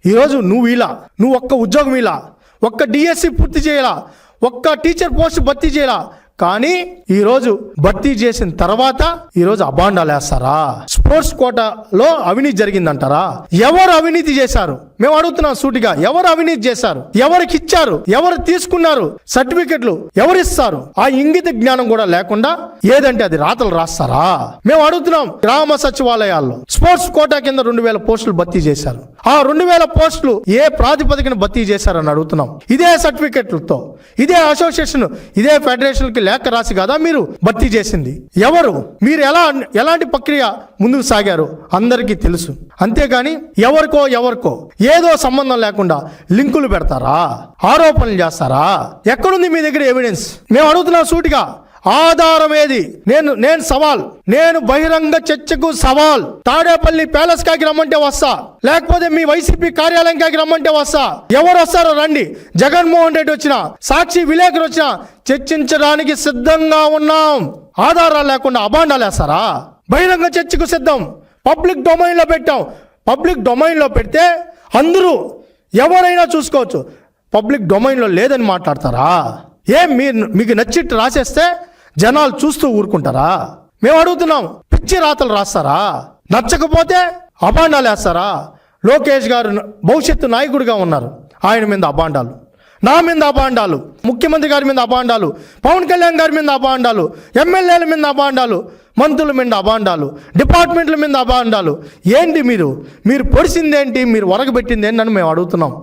ఈరోజు నువ్వు ఒక్క ఉద్యోగం ఇలా, ఒక్క డిఎస్సి పూర్తి చేయాలా, ఒక్క టీచర్ పోస్ట్ భర్తీ చేయాలా, కానీ ఈరోజు భర్తీ చేసిన తర్వాత ఈరోజు అబాండాలు వేస్తారా? స్పోర్ట్స్ కోటాలో అవినీతి జరిగిందంటారా? ఎవరు అవినీతి చేశారు? మేము అడుగుతున్నాం సూటిగా, ఎవరు అవినీతి చేశారు? ఎవరికి ఇచ్చారు? ఎవరు తీసుకున్నారు? సర్టిఫికెట్లు ఎవరు ఇస్తారు? ఆ ఇంగిత జ్ఞానం కూడా లేకుండా ఏదంటే అది రాతలు రాస్తారా? మేము అడుగుతున్నాం. గ్రామ సచివాలయాల్లో స్పోర్ట్స్ కోటా కింద 2000 పోస్టులు భర్తీ చేశారు. ఆ 2000 పోస్టులు ఏ ప్రాతిపదికన భర్తీ చేశారని అడుగుతున్నాం. ఇదే సర్టిఫికెట్లతో, ఇదే అసోసియేషన్, ఇదే ఫెడరేషన్ కి లేఖ రాసి కదా మీరు భర్తీ చేసింది. ఎవరు? మీరు ఎలాంటి ప్రక్రియ ముందుకు సాగారు అందరికీ తెలుసు. అంతేగాని ఎవరికో ఏదో సంబంధం లేకుండా లింకులు పెడతారా? ఆరోపణలు చేస్తారా? ఎక్కడుంది మీ దగ్గర ఎవిడెన్స్? మేము అడుగుతున్నాం సూటిగా. ఆధారం ఏది? నేను బహిరంగ చర్చకు సవాల్. తాడేపల్లి ప్యాలెస్ కాకి రమ్మంటే వస్తా, లేకపోతే మీ వైసీపీ కార్యాలయం కాకి రమ్మంటే వస్తా. ఎవరు వస్తారో రండి. జగన్మోహన్ రెడ్డి వచ్చినా, సాక్షి విలేకరు వచ్చినా చర్చించడానికి సిద్ధంగా ఉన్నాం. ఆధారాలు లేకుండా అబాండాలు వేస్తారా? బహిరంగ చర్చకు సిద్ధం. పబ్లిక్ డొమైన్లో పెట్టాం. పబ్లిక్ డొమైన్లో పెడితే అందరూ ఎవరైనా చూసుకోవచ్చు. పబ్లిక్ డొమైన్లో లేదని మాట్లాడతారా? మీకు నచ్చిట్టు రాసేస్తే జనాలు చూస్తూ ఊరుకుంటారా? మేము అడుగుతున్నాం. పిచ్చి రాతలు రాస్తారా? నచ్చకపోతే అబాండాలు వేస్తారా? లోకేష్ గారు భవిష్యత్తు నాయకుడిగా ఉన్నారు. ఆయన మీద అబాండాలు, నా మీద అబాండాలు, ముఖ్యమంత్రి గారి మీద అబాండాలు, పవన్ కళ్యాణ్ గారి మీద అబాండాలు, ఎమ్మెల్యేల మీద అబాండాలు, మంత్రుల మీద అబాండాలు, డిపార్ట్మెంట్ల మీద అబాండాలు. ఏంటి మీరు పొడిసిందేంటి? మీరు ఒరగబెట్టింది ఏంటి అని మేము అడుగుతున్నాం.